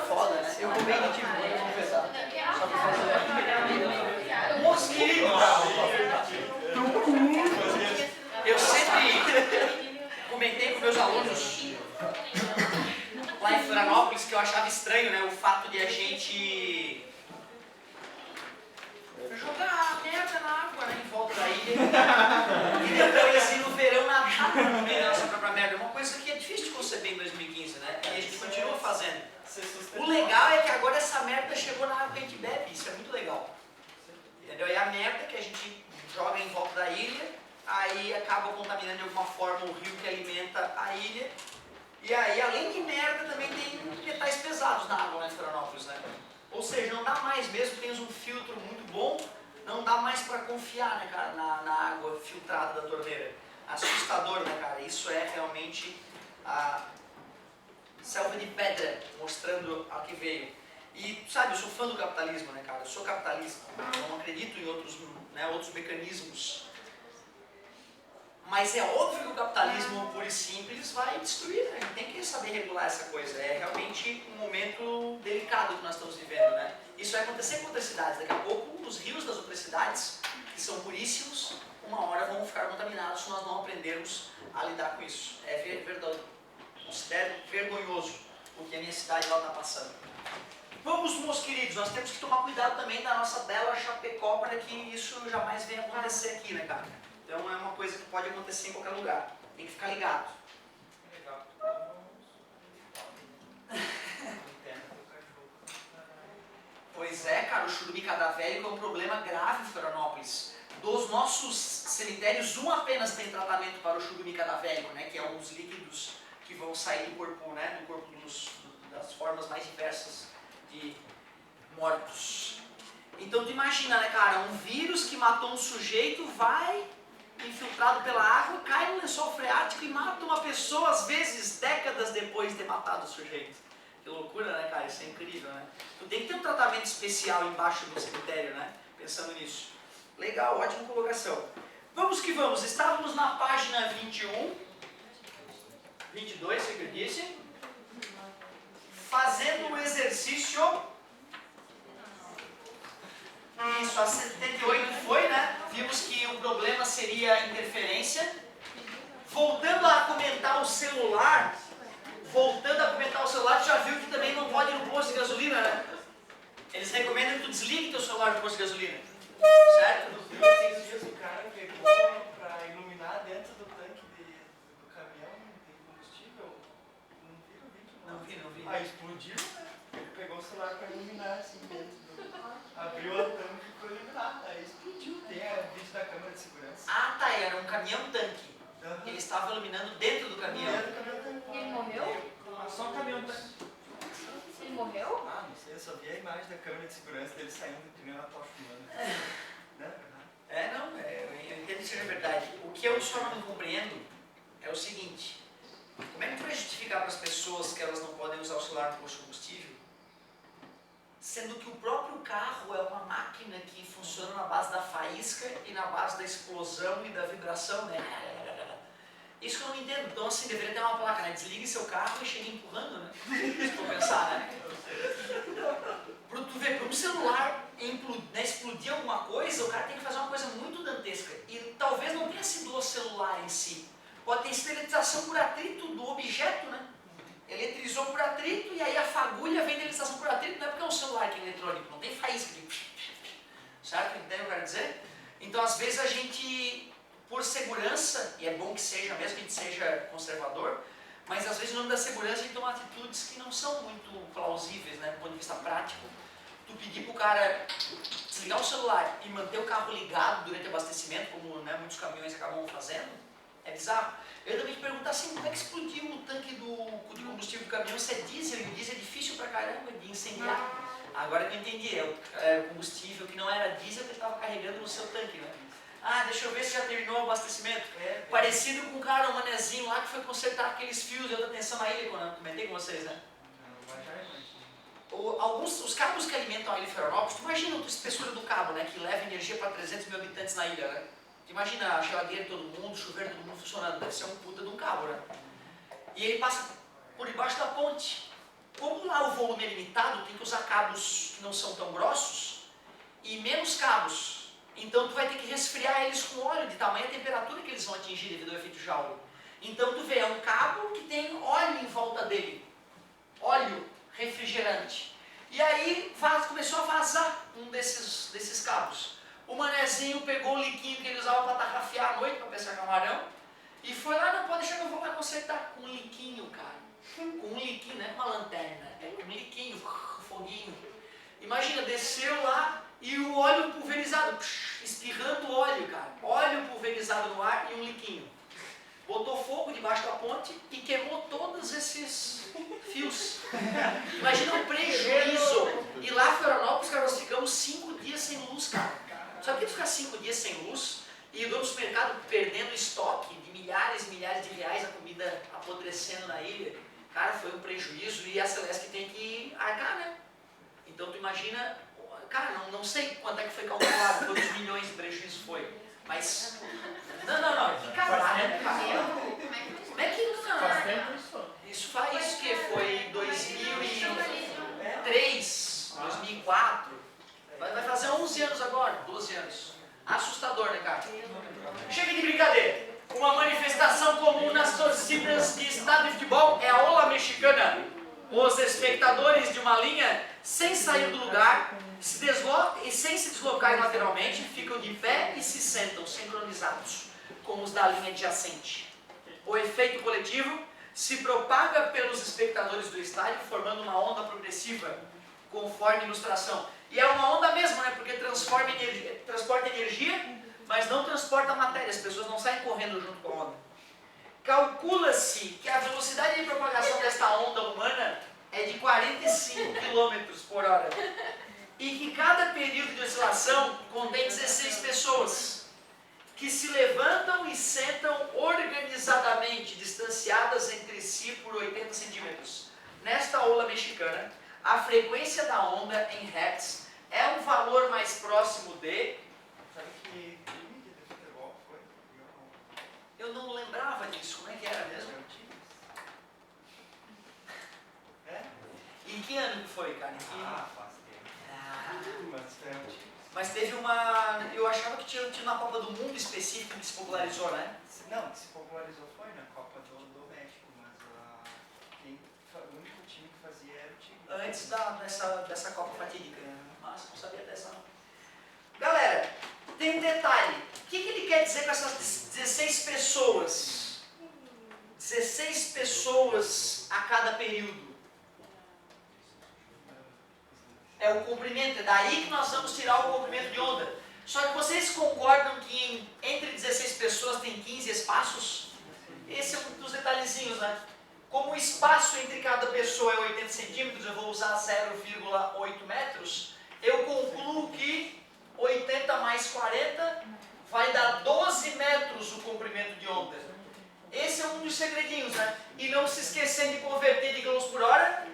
Foda, né? Eu vou bem de tipo, vou confessar. Só pra fazer. Meus queridos, eu sempre comentei com meus alunos lá em Florianópolis que eu achava estranho, né, o fato de a gente jogar merda na água, né, em volta da ilha. E depois ir no verão nadar no meio da nossa própria merda. Uma coisa que é difícil de conceber em 2015, né? E a gente continua fazendo. O legal é que agora essa merda chegou na água que a gente bebe. Isso é muito legal. Entendeu? É a merda que a gente joga em volta da ilha, aí acaba contaminando de alguma forma o rio que alimenta a ilha. E aí, além de merda, também tem metais pesados na água lá em Florianópolis, né? Ou seja, não dá mais, mesmo que tenha um filtro muito bom, não dá mais para confiar, né, cara, na água filtrada da torneira. Assustador, né, cara? Isso é realmente a selva de pedra mostrando ao que veio. E, sabe, eu sou fã do capitalismo, né, cara? Eu sou capitalista, eu não acredito em outros mecanismos. Mas é óbvio que o capitalismo puro e simples vai destruir, né? A gente tem que saber regular essa coisa. É realmente um momento delicado que nós estamos vivendo, né? Isso vai acontecer com outras cidades. Daqui a pouco, os rios das outras cidades, que são puríssimos, uma hora vão ficar contaminados se nós não aprendermos a lidar com isso. É verdade. Considero vergonhoso o que a minha cidade lá está passando. Vamos, meus queridos, nós temos que tomar cuidado também da nossa bela Chapecó para que isso jamais venha acontecer aqui, né, cara? Então é uma coisa que pode acontecer em qualquer lugar. Tem que ficar ligado. Pois é, cara, o churume cadavélico é um problema grave em Florianópolis. Dos nossos cemitérios, um apenas tem tratamento para o churume cadavélico, né? Que é um dos líquidos que vão sair do corpo, né? Do corpo das formas mais diversas de mortos. Então tu imagina, né, cara? Um vírus que matou um sujeito vai infiltrado pela água, cai no lençol freático e mata uma pessoa, às vezes décadas depois de ter matado o sujeito. Que loucura, né, cara? Isso é incrível, né? Tu tem que ter um tratamento especial embaixo do cemitério, né? Pensando nisso. Legal, ótima colocação. Vamos que vamos. Estávamos na página 21, 22, que eu disse. Fazendo o exercício. Isso, a 78 foi, né? Vimos que o problema seria a interferência. Voltando a comentar o celular, tu já viu que também não pode ir no posto de gasolina, né? Eles recomendam que tu desligue teu celular no posto de gasolina. Certo? No filme, esses dias o cara pegou pra iluminar dentro do tanque do caminhão de combustível. Não viram o vídeo? Não vi. Aí explodiu, né? Ele pegou o celular pra iluminar assim dentro do... Abriu a tampa e foi iluminar. Aí explodiu. Tem o vídeo da câmera de segurança. Ah, tá. Era um caminhão-tanque. Ele estava iluminando dentro do caminhão. Dentro do caminhão-tanque. E ele morreu? Só um caminhão-tanque. Ele morreu? Ah, não sei. Eu só vi a imagem da câmera de segurança dele saindo do pneu na tocha fumando. Né? Eu entendo que seja verdade. O que eu só não compreendo é o seguinte. Como é que tu vai justificar para as pessoas que elas não podem usar o celular no posto de combustível, sendo que o próprio carro é uma máquina que funciona na base da faísca e na base da explosão e da vibração, né? Isso que eu não entendo. Então, assim, deveria ter uma placa, né? Desligue seu carro e chegue empurrando, né? Se for pensar, né? Tu vê, para um celular explodir alguma coisa, o cara tem que fazer uma coisa muito dantesca. E talvez não tenha sido o celular em si. Pode ter sido eletrização por atrito do objeto, né? Eletrizou por atrito e aí a fagulha vem da eletrização por atrito, não é porque é um celular que é eletrônico, não tem faísca. Certo? Entende o que eu quero dizer? Então, às vezes a gente, por segurança, e é bom que seja, mesmo que a gente seja conservador, mas às vezes, no nome da segurança, a gente toma atitudes que não são muito plausíveis, né, do ponto de vista prático. Tu pedir para o cara desligar o celular e manter o carro ligado durante o abastecimento, como, né, muitos caminhões acabam fazendo, é bizarro. Eu também te perguntar assim, como é que explodiu o tanque de combustível do caminhão se é diesel? E o diesel é difícil pra caramba de incendiar. Agora que eu entendi, é o combustível que não era diesel que ele estava carregando no seu tanque, né? Ah, deixa eu ver se já terminou o abastecimento. Parecido com um cara, um manezinho lá que foi consertar aqueles fios de alta tensão na ilha, quando eu comentei com vocês, né? Os cabos que alimentam a ilha de Florianópolis, tu imagina a espessura do cabo, né? Que leva energia para 300 mil habitantes na ilha, né? Tu imagina a geladeira de todo mundo, o chuveiro de todo mundo funcionando, deve ser um puta de um cabo, né? E ele passa por debaixo da ponte. Como lá o volume é limitado, tem que usar cabos que não são tão grossos e menos cabos. Então tu vai ter que resfriar eles com óleo, de tamanha temperatura que eles vão atingir devido ao efeito Joule. Então tu vê, é um cabo que tem óleo em volta dele. Óleo refrigerante. E aí começou a vazar um desses cabos. O manezinho pegou o liquinho que ele usava para tarrafiar à noite, para pescar camarão, e foi lá, não pode deixar que eu vou lá consertar. Com um liquinho, cara. Com um liquinho, não é com uma lanterna, é com um liquinho, foguinho. Imagina, desceu lá e o óleo pulverizado, espirrando óleo, cara. Óleo pulverizado no ar e um liquinho. Botou fogo debaixo da ponte e queimou todos esses fios. Imagina o prejuízo. E lá em Florianópolis, cara, nós ficamos 5 dias sem luz, cara. Sabe o que ficar 5 dias sem luz e o dono do supermercado perdendo estoque de milhares e milhares de reais, a comida apodrecendo na ilha? Cara, foi um prejuízo e a Celeste tem que arcar, né? Então tu imagina, cara, não sei quanto é que foi calculado, quantos milhões de prejuízo foi, mas... Não, que caralho, cara. Como é que não? Isso faz o quê? Foi 2003, 2004, vai fazer 11 anos agora, 12 anos. Assustador, né, cara? Chega de brincadeira. Uma manifestação comum nas torcidas de estado de futebol é a ola mexicana. Os espectadores de uma linha, sem sair do lugar, se deslocam e sem se deslocar lateralmente, ficam de pé e se sentam sincronizados com os da linha adjacente. O efeito coletivo se propaga pelos espectadores do estádio, formando uma onda progressiva, conforme ilustração. E é uma onda mesmo, né? Porque transporta energia, mas não transporta matéria. As pessoas não saem correndo junto com a onda. Calcula-se que a velocidade de propagação desta onda humana é de 45 km por hora. E que cada período de oscilação contém 16 pessoas, que se levantam e sentam organizadamente, distanciadas entre si por 80 centímetros. Nesta ola mexicana, a frequência da onda em hertz é um valor mais próximo de... Sabe que time de futebol foi? Eu não lembrava disso, como é que era mesmo? É? Em que ano que foi, cara? Faz tempo. Mas teve uma... Eu achava que tinha na Copa do Mundo específico que se popularizou, né? Não, que se popularizou foi na Copa do México, mas o único time que fazia era o time. Antes dessa Copa fatídica. Nossa, não sabia dessa não. Galera, tem um detalhe. O que ele quer dizer com essas 16 pessoas? 16 pessoas a cada período. É o comprimento, é daí que nós vamos tirar o comprimento de onda. Só que vocês concordam que entre 16 pessoas tem 15 espaços? Esse é um dos detalhezinhos, né? Como o espaço entre cada pessoa é 80 centímetros, eu vou usar 0,8 metros, eu concluo que 80 mais 40 vai dar 12 metros o comprimento de onda. Esse é um dos segredinhos, né? E não se esquecendo de converter de km por hora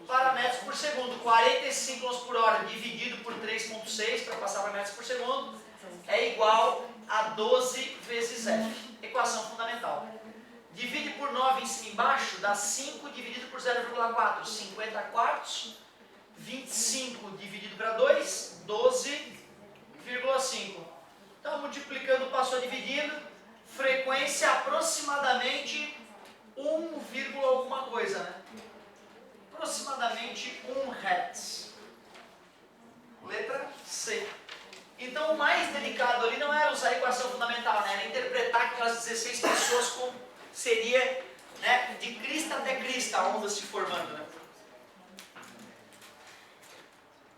para metros por segundo. 45 km por hora dividido por 3,6 para passar para metros por segundo é igual a 12 vezes F. Equação fundamental. Divide por 9 em cima e embaixo, dá 5 dividido por 0,4, 50 quartos. 25 dividido para 2, 12,5. Então, multiplicando, passou dividindo. Frequência aproximadamente 1, alguma coisa, né? Aproximadamente 1 Hz. Letra C. Então, o mais delicado ali não era usar a equação fundamental, né? Era interpretar aquelas 16 pessoas como seria, né, de crista até crista a onda se formando, né?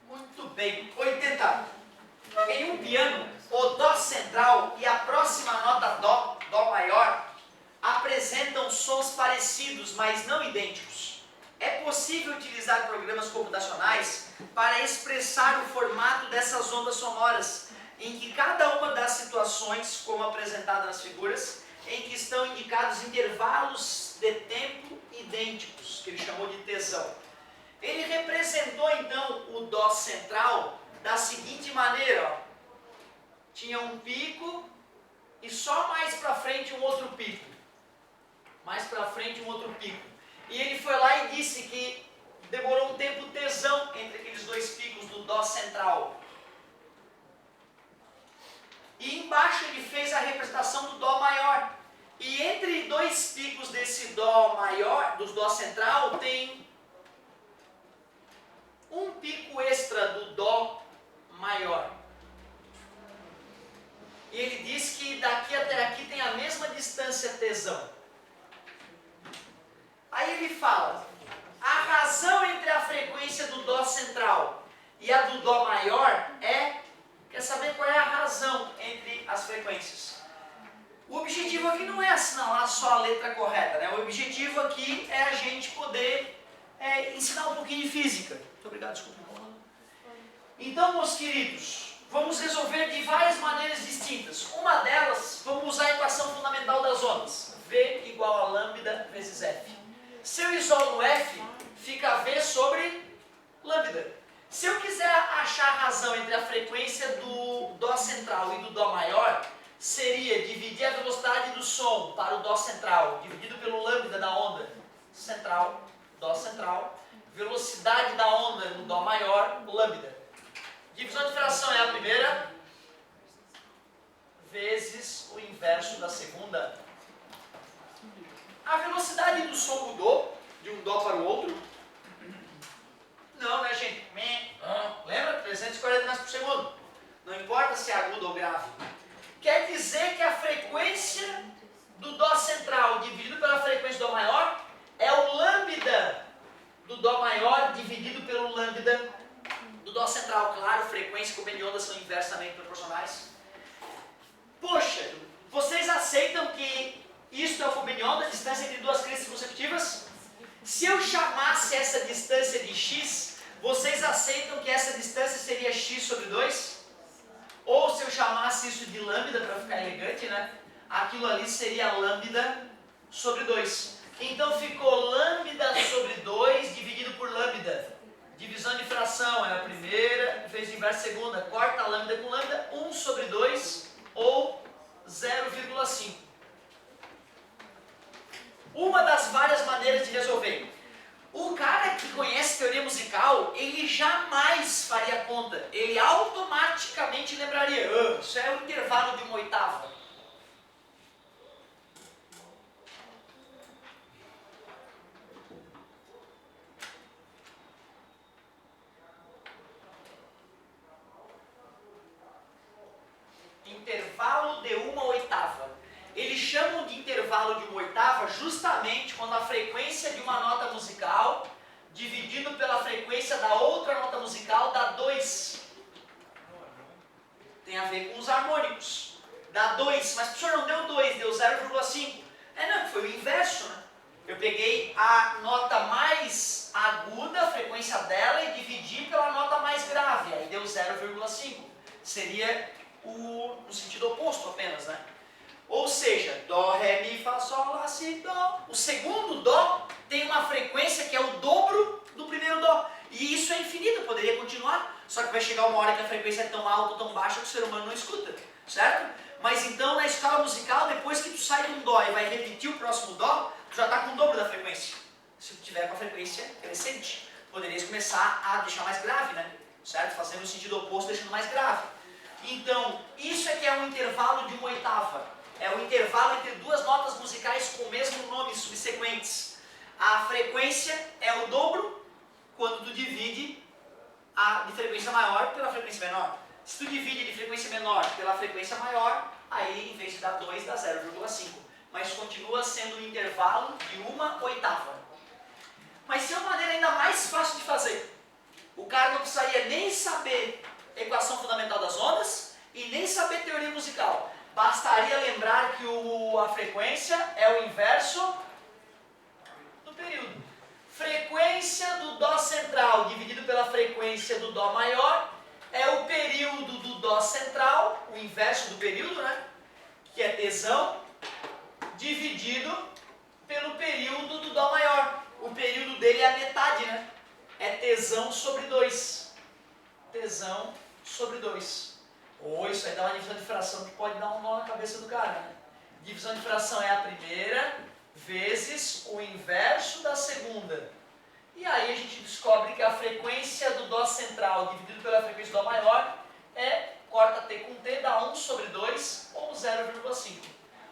Muito bem. 80. Em um piano, o Dó central e a próxima nota Dó, Dó maior, apresentam sons parecidos, mas não idênticos. É possível utilizar programas computacionais para expressar o formato dessas ondas sonoras, em que cada uma das situações, como apresentada nas figuras, em que estão indicados intervalos de tempo idênticos, que ele chamou de tesão. Ele representou então o Dó central da seguinte maneira, ó. Tinha um pico e só mais para frente um outro pico. Mais para frente um outro pico. E ele foi lá e disse que demorou um tempo tesão entre aqueles dois picos do Dó central. E embaixo ele fez a representação do Dó maior. E entre dois picos desse Dó maior, dos Dó central, tem um pico extra do Dó maior. E ele diz que daqui até aqui tem a mesma distância tesão. Aí ele fala, a razão entre a frequência do Dó central e a do Dó maior quer saber qual é a razão entre as frequências. O objetivo aqui não é assinalar só a letra correta, né? O objetivo aqui é a gente poder ensinar um pouquinho de física. Muito obrigado, desculpa. Então, meus queridos, vamos resolver de várias maneiras distintas. Uma delas, vamos usar a equação fundamental das ondas. V igual a lambda vezes F. Se eu isolo F, fica V sobre lambda. Se eu quiser achar a razão entre a frequência do Dó central e do Dó maior, seria dividir a velocidade do som para o Dó central, dividido pelo lambda da onda central, Dó central, velocidade da onda no Dó maior, lambda. Divisão de fração é a primeira, vezes o inverso da segunda. A velocidade do som mudou de um Dó para o outro? Não, né, gente? Lembra? 340 metros por segundo. Não importa se é agudo ou grave. Quer dizer que a frequência do Dó central dividido pela frequência do Dó maior é o lambda do Dó maior dividido pelo lambda do Dó central. Claro, frequência e comprimento de ondas são inversamente proporcionais. Poxa, vocês aceitam que isso é o comprimento de onda, a distância entre duas crestas consecutivas? Se eu chamasse essa distância de x, vocês aceitam que essa distância seria x sobre 2? Ou se eu chamasse isso de lambda, para ficar elegante, né? Aquilo ali seria lambda sobre 2. Então ficou lambda sobre 2 dividido por lambda. Divisão de fração é a primeira, vezes o inverso segunda. Corta a lambda com lambda, 1 sobre 2 ou 0,5. Uma das várias maneiras de resolver. O cara que conhece teoria musical, ele jamais faria conta. Ele automaticamente lembraria, isso é o intervalo de uma oitava. Intervalo de uma oitava. Eles chamam de intervalo de uma oitava justamente quando a frequência de uma nota musical dividido pela frequência da outra nota musical dá 2. Tem a ver com os harmônicos. Dá 2, mas o professor não deu 2, deu 0,5. Não, foi o inverso, né? Eu peguei a nota mais aguda, a frequência dela, e dividi pela nota mais grave, aí deu 0,5. Seria no sentido oposto apenas, né? Ou seja, Dó, Ré, Mi, Fá, Sol, Lá, Si, Dó. O segundo Dó tem uma frequência que é o dobro do primeiro Dó. E isso é infinito, poderia continuar. Só que vai chegar uma hora que a frequência é tão alta ou tão baixa que o ser humano não escuta. Certo? Mas então na escala musical, depois que tu sai de um Dó e vai repetir o próximo Dó, tu já está com o dobro da frequência. Se tu tiver com a frequência crescente. Poderias começar a deixar mais grave, né? Certo? Fazendo o sentido oposto, deixando mais grave. Então, isso é que é um intervalo de uma oitava. É o intervalo entre duas notas musicais com o mesmo nome subsequentes. A frequência é o dobro quando tu divide a de frequência maior pela frequência menor. Se tu divide de frequência menor pela frequência maior, aí em vez de dar 2, dá 0,5. Mas continua sendo um intervalo de uma oitava. Mas tem uma maneira ainda mais fácil de fazer. O cara não precisaria nem saber equação fundamental das ondas e nem saber teoria musical. Bastaria lembrar que a frequência é o inverso do período. Frequência do Dó central dividido pela frequência do Dó maior é o período do Dó central, o inverso do período, né? Que é tesão, dividido pelo período do Dó maior. O período dele é a metade, né? É tesão sobre 2. Tesão sobre 2. Ou isso aí dá uma divisão de fração que pode dar um nó na cabeça do cara, né? Divisão de fração é a primeira vezes o inverso da segunda. onda. E aí a gente descobre que a frequência do Dó central dividido pela frequência do Dó maior corta T com T, dá 1 sobre 2 ou 0,5.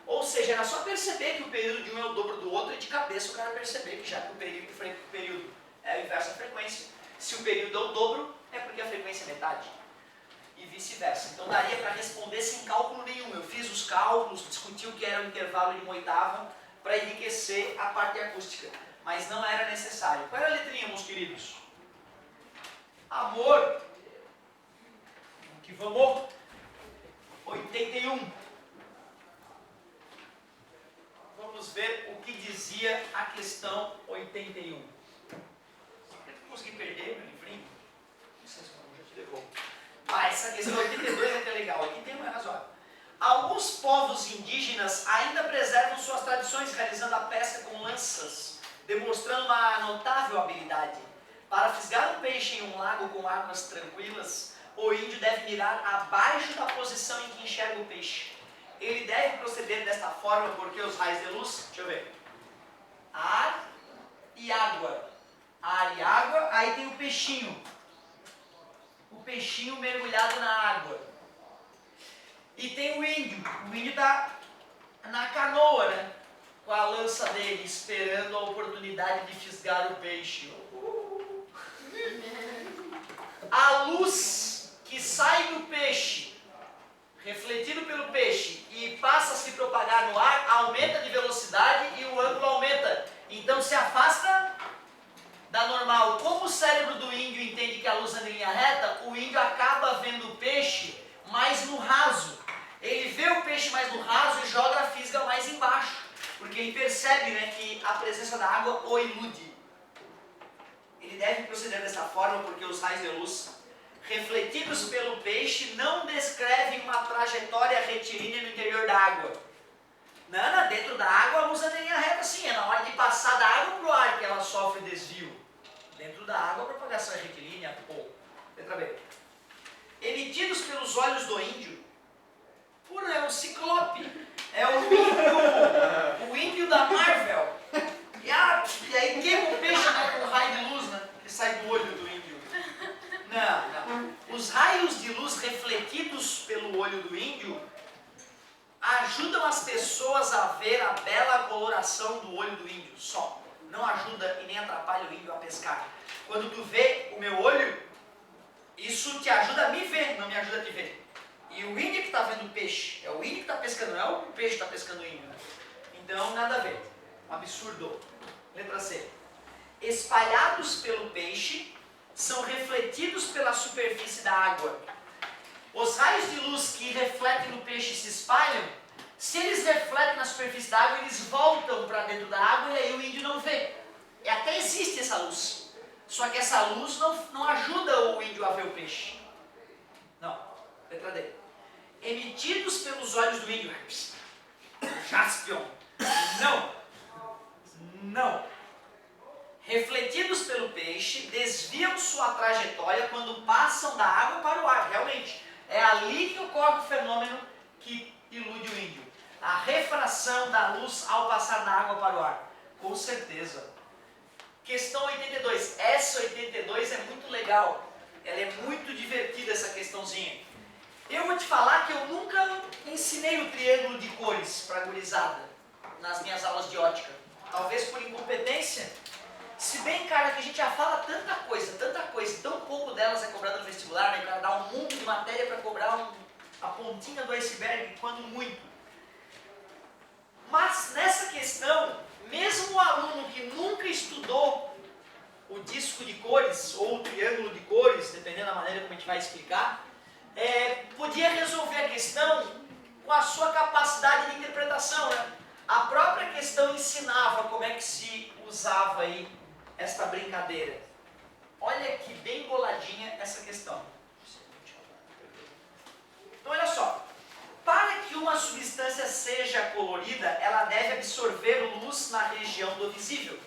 Ou seja, era só perceber que o período de um é o dobro do outro e de cabeça o cara perceber que já que o período é o inverso da frequência, se o período é o dobro, é porque a frequência é metade. E vice-versa. Então daria para responder sem cálculo nenhum. Eu fiz os cálculos, discuti o que era o intervalo de uma oitava para enriquecer a parte acústica. Mas não era necessário. Qual era a letrinha, meus queridos? Amor. Que vamos? 81. Vamos ver o que dizia a questão 81. Eu consegui perder meu livrinho? Não sei se eu já te levou. Essa questão 82 é que é legal. 81 é razoável. Alguns povos indígenas ainda preservam suas tradições realizando a pesca com lanças, demonstrando uma notável habilidade. Para fisgar um peixe em um lago com águas tranquilas, o índio deve mirar abaixo da posição em que enxerga o peixe. Ele deve proceder desta forma porque os raios de luz, deixa eu ver, ar e água. Ar e água, aí tem o peixinho. O peixinho mergulhado na água. E tem o índio está na canoa, né? Com a lança dele, esperando a oportunidade de fisgar o peixe. A luz que sai do peixe, refletido pelo peixe, e passa a se propagar no ar, aumenta de velocidade e o ângulo aumenta. Então se afasta da normal. Como o cérebro do índio entende que a luz anda em linha reta, o índio acaba vendo o peixe mais no raso. Ele vê o peixe mais no raso e joga a fisga mais embaixo, porque ele percebe, né, que a presença da água o ilude. Ele deve proceder dessa forma porque os raios de luz refletidos pelo peixe não descrevem uma trajetória retilínea no interior da água. Não, dentro da água a luz anda em linha reta sim, é na hora de passar da água para o ar que ela sofre desvio. Dentro da água a propagação é retilínea, letra B. Emitidos pelos olhos do índio, é um ciclope, é o índio da Marvel. E aí queima o peixe, né, com um raio de luz, né, que sai do olho do índio. Não. Os raios de luz refletidos pelo olho do índio ajudam as pessoas a ver a bela coloração do olho do índio, só. Não ajuda e nem atrapalha o índio a pescar. Quando tu vê o meu olho, isso te ajuda a me ver, não me ajuda a te ver. E o índio que está vendo o peixe, é o índio que está pescando, não é o peixe que está pescando o índio. Né? Então, nada a ver. Absurdo. Letra C. Espalhados pelo peixe, são refletidos pela superfície da água. Os raios de luz que refletem no peixe e se espalham, se eles refletem na superfície da água, eles voltam para dentro da água e aí o índio não vê. E até existe essa luz. Só que essa luz não ajuda o índio a ver o peixe. Não. Letra D. Emitidos pelos olhos do índio. Jaspion. Não. Refletidos pelo peixe, desviam sua trajetória quando passam da água para o ar. Realmente, é ali que ocorre o fenômeno que ilude o índio. A refração da luz ao passar da água para o ar. Com certeza. Questão 82. Essa 82 é muito legal. Ela é muito divertida, essa questãozinha. Eu vou te falar que eu nunca ensinei o triângulo de cores para a gurizada nas minhas aulas de ótica. Talvez por incompetência. Se bem, cara, que a gente já fala tanta coisa, tão pouco delas é cobrado no vestibular, né? Para dar um mundo de matéria para cobrar a pontinha do iceberg, quando muito. Mas nessa questão, mesmo o aluno que nunca estudou o disco de cores ou o triângulo de cores, dependendo da maneira como a gente vai explicar, podia resolver a questão com a sua capacidade de interpretação, né? A própria questão ensinava como é que se usava aí esta brincadeira. Olha que bem boladinha essa questão. Então olha só, para que uma substância seja colorida, ela deve absorver luz na região do visível.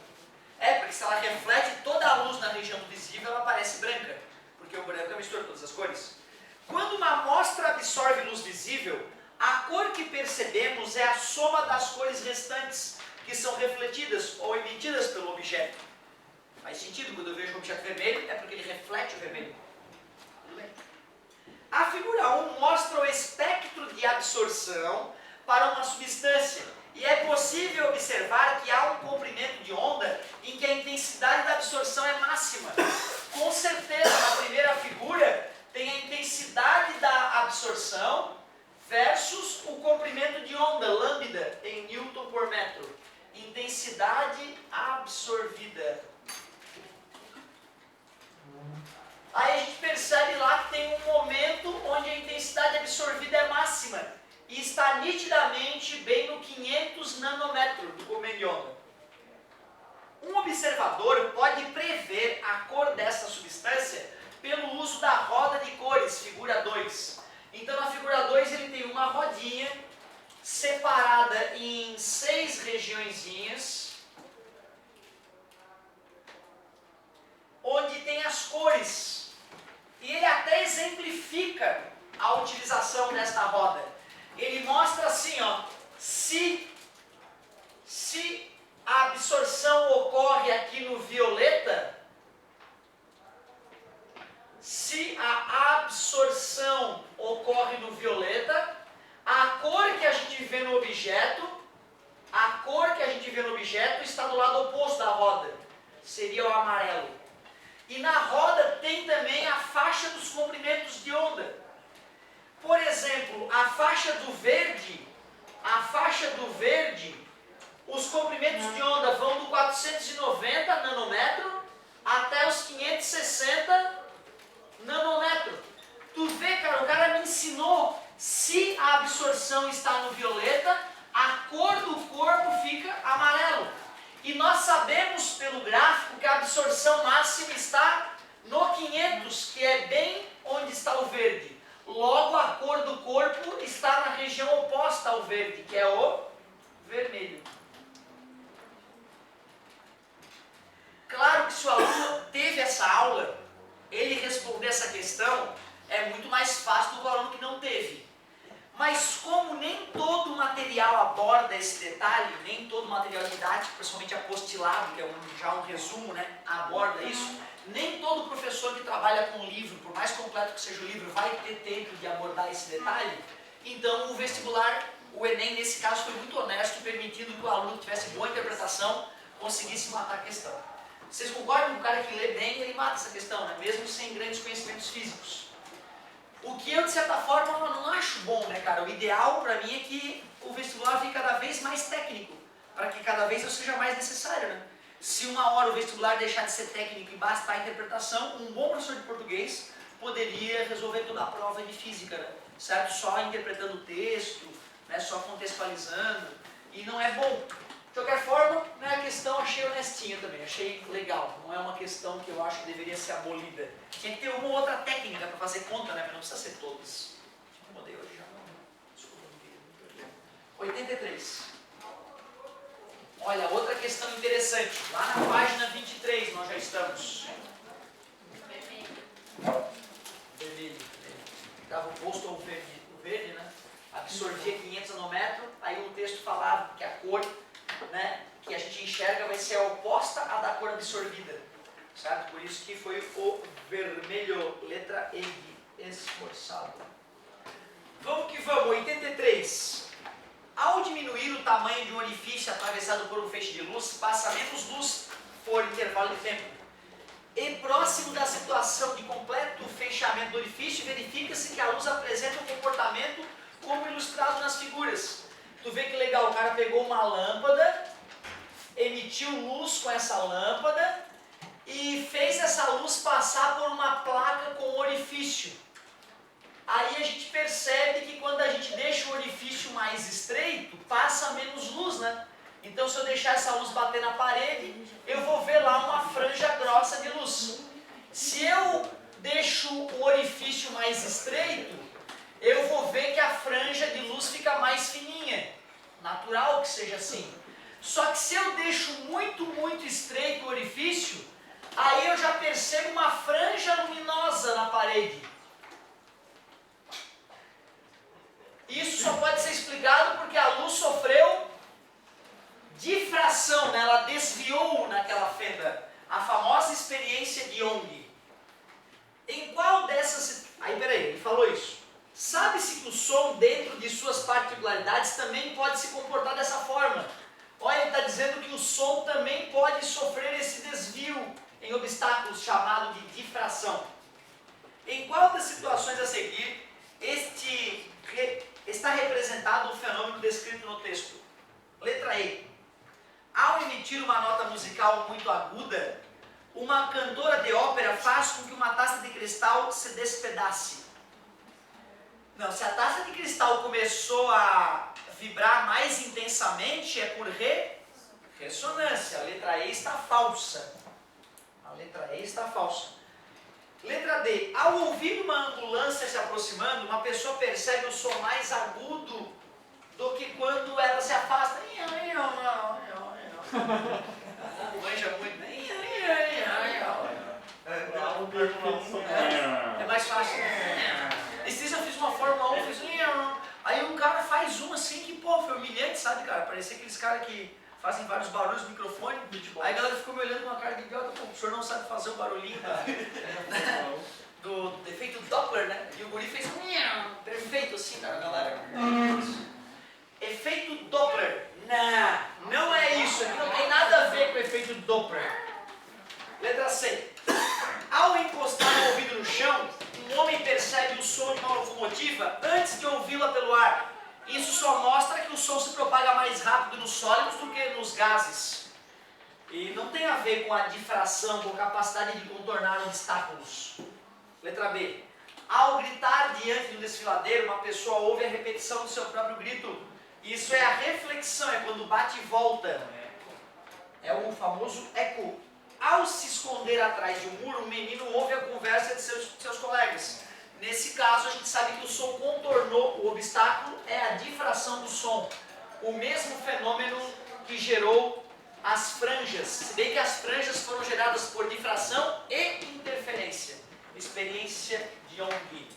Porque se ela reflete toda a luz na região do visível, ela parece branca, porque o branco é a mistura de todas as cores. Quando uma amostra absorve luz visível, a cor que percebemos é a soma das cores restantes que são refletidas ou emitidas pelo objeto. Faz sentido, quando eu vejo um objeto vermelho, é porque ele reflete o vermelho. Tudo bem. A figura 1 mostra o espectro de absorção para uma substância. E é possível observar que há um comprimento de onda em que a intensidade da absorção é máxima. Com certeza, na primeira figura, tem a intensidade da absorção versus o comprimento de onda, lambda, em Newton por metro. Intensidade absorvida. Aí a gente percebe lá que tem um momento onde a intensidade absorvida é máxima e está nitidamente bem no 500 nanômetro do comprimento de onda. Um observador pode prever a cor dessa substância pelo uso da roda de cores, figura 2. Então na figura 2 ele tem uma rodinha separada em 6 regiõezinhas, onde tem as cores. E ele até exemplifica a utilização desta roda. Ele mostra assim, ó, se a absorção ocorre aqui no violeta, se a absorção ocorre no violeta, a cor que a gente vê no objeto, está do lado oposto da roda, seria o amarelo. E na roda tem também a faixa dos comprimentos de onda. Por exemplo, a faixa do verde, os comprimentos de onda vão do 490 nanômetro até os 560 nanômetro. Tu vê, cara, o cara me ensinou, se a absorção está no violeta, a cor do corpo fica amarelo. E nós sabemos pelo gráfico que a absorção máxima está no 500, que é bem onde está o verde. Logo, a cor do corpo está na região oposta ao verde, que é o vermelho. Claro que se o aluno teve essa aula, ele responder essa questão é muito mais fácil do que o aluno que não teve. Mas como nem todo material aborda esse detalhe, nem todo material didático, principalmente apostilado, que é já um resumo, né, aborda isso, nem todo professor que trabalha com livro, por mais completo que seja o livro, vai ter tempo de abordar esse detalhe. Então o vestibular, o Enem nesse caso foi muito honesto, permitindo que o aluno que tivesse boa interpretação conseguisse matar a questão. Vocês concordam que o cara que lê bem, ele mata essa questão, né? Mesmo sem grandes conhecimentos físicos. O que eu, de certa forma, não acho bom, né, cara? O ideal para mim é que o vestibular fique cada vez mais técnico, para que cada vez eu seja mais necessário, né? Se uma hora o vestibular deixar de ser técnico e bastar a interpretação, um bom professor de português poderia resolver toda a prova de física, né? Certo? Só interpretando o texto, né? Só contextualizando, e não é bom. De qualquer forma, né, a questão achei honestinha também, achei legal. Não é uma questão que eu acho que deveria ser abolida. Tinha que ter uma ou outra técnica para fazer conta, né? Mas não precisa ser todas. Mudei hoje já. Desculpa, não queria. 83. Olha, outra questão interessante. Lá na página 23 nós já estamos. Vermelho. Estava oposto ao verde, né? Absorvia 500 nanômetros. Aí o texto falava que a cor, né, que a gente enxerga vai ser oposta à da cor absorvida, certo? Por isso que foi o vermelho, letra E de esforçado. Vamos que vamos, 83. Ao diminuir o tamanho de um orifício atravessado por um feixe de luz, passa menos luz por intervalo de tempo. E próximo da situação de completo fechamento do orifício, verifica-se que a luz apresenta um comportamento como ilustrado nas figuras. Tu vê que legal, o cara pegou uma lâmpada, emitiu luz com essa lâmpada e fez essa luz passar por uma placa com orifício. Aí a gente percebe que quando a gente deixa o orifício mais estreito, passa menos luz, né? Então se eu deixar essa luz bater na parede, eu vou ver lá uma franja grossa de luz. Se eu deixo o orifício mais estreito, eu vou ver que a franja de luz fica mais fininha. Natural que seja assim. Só que se eu deixo muito, muito estreito o orifício, aí eu já percebo uma franja luminosa na parede. Isso só pode ser explicado porque a luz sofreu difração, né? Ela desviou naquela fenda. A famosa experiência de Young. Em qual dessas... Aí, peraí, ele falou isso. Sabe-se que o som, dentro de suas particularidades, também pode se comportar dessa forma. Olha, ele está dizendo que o som também pode sofrer esse desvio em obstáculos chamado de difração. Em qual das situações a seguir está representado o fenômeno descrito no texto? Letra E. Ao emitir uma nota musical muito aguda, uma cantora de ópera faz com que uma taça de cristal se despedace. Não, se a taça de cristal começou a vibrar mais intensamente, é por ressonância. A letra E está falsa. A letra E está falsa. Letra D. Ao ouvir uma ambulância se aproximando, uma pessoa percebe o som mais agudo do que quando ela se afasta. Manja muito, né? É mais fácil. Esses dias eu fiz uma Fórmula 1, aí um cara faz uma assim que, pô, foi humilhante, sabe, cara? Parecia aqueles caras que fazem vários barulhos no microfone. Aí a galera ficou me olhando com uma cara de idiota, pô, o senhor não sabe fazer o barulhinho do efeito Doppler, né? E o guri fez perfeito assim, cara, a galera. Efeito Doppler. Não é isso, aqui não tem nada a ver com o efeito Doppler. Letra C. Ao encostar o ouvido no chão, um homem percebe o som de uma locomotiva antes de ouvi-la pelo ar. Isso só mostra que o som se propaga mais rápido nos sólidos do que nos gases. E não tem a ver com a difração, com a capacidade de contornar obstáculos. Letra B. Ao gritar diante do desfiladeiro, uma pessoa ouve a repetição do seu próprio grito. Isso é a reflexão, é quando bate e volta. É o famoso eco. Ao se esconder atrás de um muro, o menino ouve a conversa de seus colegas. Nesse caso, a gente sabe que o som contornou o obstáculo, é a difração do som. O mesmo fenômeno que gerou as franjas. Se bem que as franjas foram geradas por difração e interferência. Experiência de Young.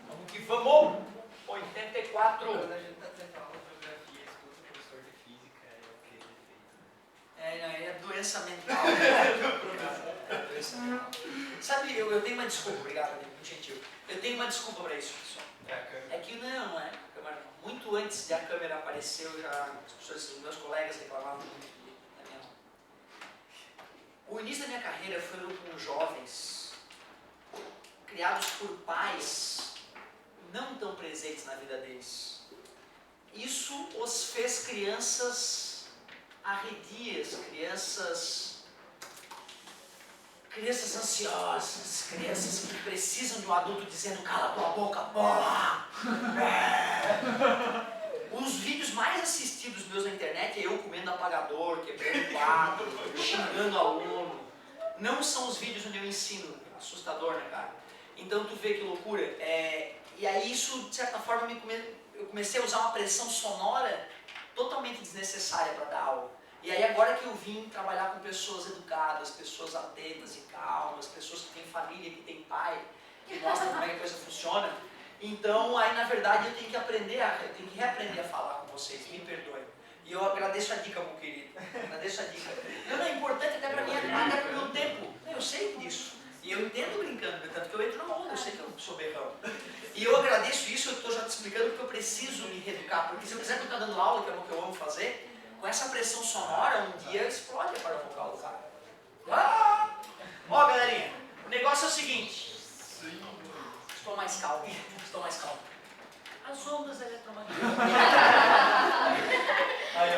Vamos que vamos! 84. Quando a gente está tentando falar geografia, escuta o professor de física, é o que ele fez. É doença mental. É doença mental. Sabe, eu tenho uma desculpa, obrigado, amigo, muito gentil. Eu tenho uma desculpa para isso, pessoal. É que não é a câmera não. Muito antes de a câmera aparecer, os meus colegas reclamavam muito da minha mão. O início da minha carreira foi com jovens criados por pais não tão presentes na vida deles. Isso os fez crianças arredias, crianças ansiosas, crianças que precisam de um adulto dizendo cala tua boca, porra! Os vídeos mais assistidos meus na internet é eu comendo apagador, quebrando quadro, xingando aluno. Não são os vídeos onde eu ensino. Assustador, né, cara? Então tu vê que loucura. E aí isso, de certa forma, eu comecei a usar uma pressão sonora totalmente desnecessária para dar aula. E aí agora que eu vim trabalhar com pessoas educadas, pessoas atentas e calmas, pessoas que têm família, que têm pai, que mostram como é que a coisa funciona, então aí na verdade eu tenho que reaprender a falar com vocês, me perdoem. E eu agradeço a dica, meu querido, agradeço a dica. Não é importante até para mim, até para o meu tempo, eu sei disso. E eu entendo brincando, tanto que eu entro na onda, eu sei que eu sou berrão. E eu agradeço isso, eu estou já te explicando porque eu preciso me reeducar, porque se eu quiser continuar dando aula, que é o que eu amo fazer, com essa pressão sonora, um dia explode a corda vocal do cara. Ó, galerinha, o negócio é o seguinte. Estou mais calmo. As ondas eletromagnéticas. Aí,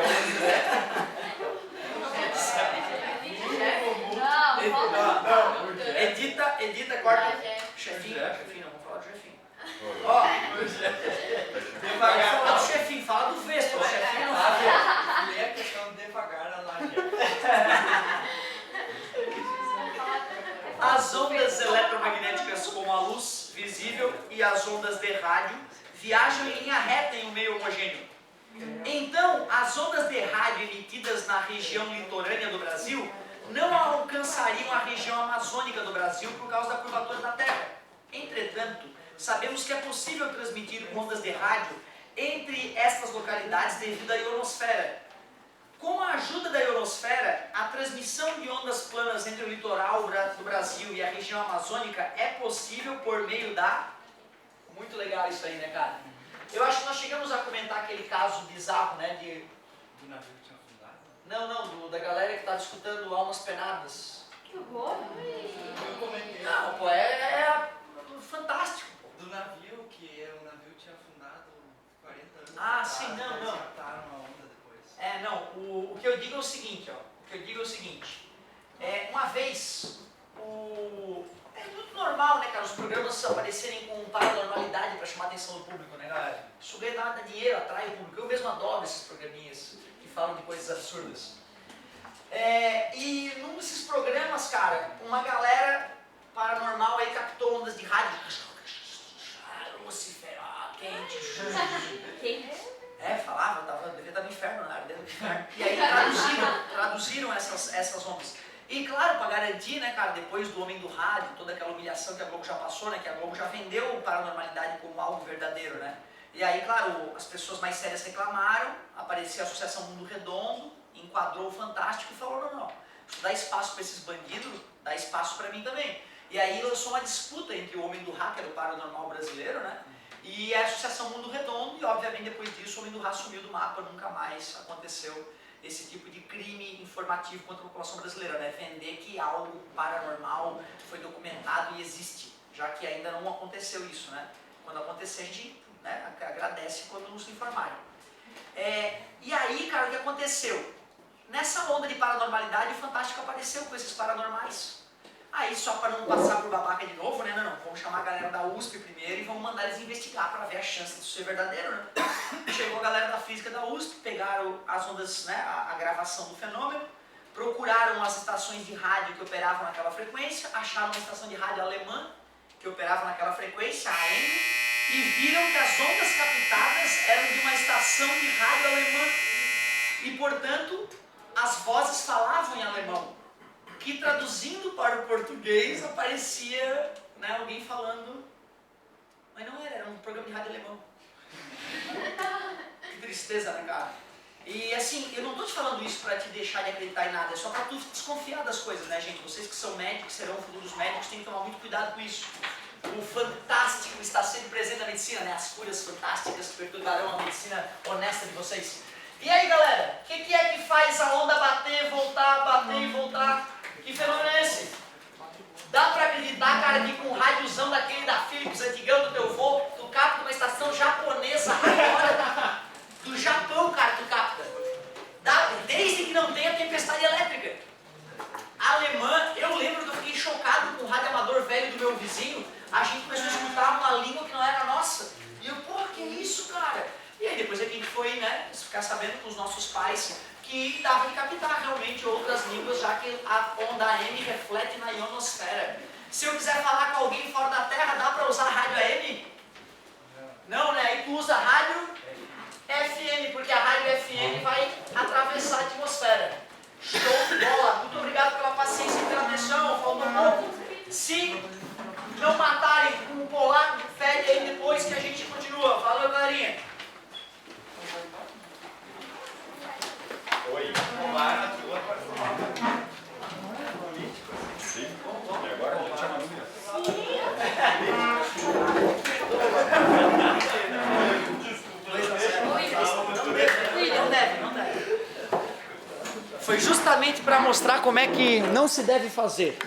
Edita, corta. Chefinho, não, vamos falar do chefinho. Ó, devagar. Fala do chefinho, fala do Vespa, o chefinho não fala. E é questão de devagar na live. As ondas eletromagnéticas, como a luz visível e as ondas de rádio, viajam em linha reta em um meio homogêneo. Então, as ondas de rádio emitidas na região litorânea do Brasil não alcançariam a região amazônica do Brasil por causa da curvatura da Terra. Entretanto, sabemos que é possível transmitir ondas de rádio entre estas localidades devido à ionosfera. Com a ajuda da ionosfera, a transmissão de ondas planas entre o litoral do Brasil e a região amazônica é possível por meio da... Muito legal isso aí, né, cara? Eu acho que nós chegamos a comentar aquele caso bizarro, né, de... Do navio que tinha afundado? Não, da galera que estava escutando Almas Penadas. Que horror. Eu comentei. Não, pô, é fantástico. Do navio, que era um navio que tinha afundado 40 anos. Ah, atrás, sim, não. eles mataram a onda depois. O que eu digo é o seguinte, uma vez, é muito normal, né, cara, os programas aparecerem com paranormalidade para chamar a atenção do público, né, galera? Isso dá dinheiro, atrai o público. Eu mesmo adoro esses programinhas que falam de coisas absurdas. E num desses programas, cara, uma galera paranormal aí captou ondas de rádio. Lucifer, quente. Quem? Falava, devia estar no inferno, né? Dentro do inferno. E aí traduziram essas ondas. E claro, para garantir, né, cara, depois do Homem do Rádio, toda aquela humilhação que a Globo já passou, né, que a Globo já vendeu o paranormalidade como algo verdadeiro, né? E aí, claro, as pessoas mais sérias reclamaram, apareceu a Associação Mundo Redondo, enquadrou o Fantástico e falou, não, isso dá espaço para esses bandidos, dá espaço para mim também. E aí lançou uma disputa entre o Homem do Rá, que era o paranormal brasileiro, né? E a Associação Mundo Redondo, e obviamente depois disso o Homem do Rá sumiu do mapa, nunca mais aconteceu esse tipo de crime informativo contra a população brasileira, né? Vender que algo paranormal foi documentado e existe, já que ainda não aconteceu isso, né? Quando acontecer a gente, né, agradece quando nos informarem. E aí, cara, o que aconteceu? Nessa onda de paranormalidade, o Fantástico apareceu com esses paranormais. Aí, só para não passar por babaca de novo, né? Não, vamos chamar a galera da USP primeiro e vamos mandar eles investigar para ver a chance disso ser verdadeiro, né? Chegou a galera da física da USP, pegaram as ondas, né, a gravação do fenômeno, procuraram as estações de rádio que operavam naquela frequência, acharam uma estação de rádio alemã que operava naquela frequência, a AM, e viram que as ondas captadas eram de uma estação de rádio alemã. E, portanto, as vozes falavam em alemão. Que traduzindo para o português aparecia, né, alguém falando, mas não era um programa de rádio alemão. Que tristeza, né, cara? E assim, eu não estou te falando isso para te deixar de acreditar em nada, é só para tu desconfiar das coisas, né, gente? Vocês que são médicos, serão futuros médicos, têm que tomar muito cuidado com isso. O fantástico está sempre presente na medicina, né? As curas fantásticas que perturbarão a medicina honesta de vocês. E aí, galera, o que é que faz a onda bater, voltar e voltar? Que fenômeno é esse? Dá pra acreditar, cara, que com um rádiozão daquele da Philips, antigão do teu vô, tu capta uma estação japonesa agora, do Japão, cara, tu capta. Desde que não tenha tempestade elétrica. Alemã, eu lembro que eu fiquei chocado com o rádio amador velho do meu vizinho, a gente começou a escutar uma língua que não era nossa. E eu, porra, que isso, cara? E aí depois é que a gente foi, né, ficar sabendo com os nossos pais que dava de captar realmente outras línguas, já que a onda AM reflete na ionosfera. Se eu quiser falar com alguém fora da Terra, dá para usar rádio AM? Não, né? Aí tu usa rádio FM, porque a rádio FM vai atravessar a atmosfera. Show de bola! Muito obrigado pela paciência e pela atenção, faltou pouco. Se não matarem com um polaco, pede aí depois que a gente continua. Valeu, galerinha! Oi. Roubaram a tua Sim. E agora a gente chama dúvida. Não deve. Foi justamente para mostrar como é que não se deve fazer.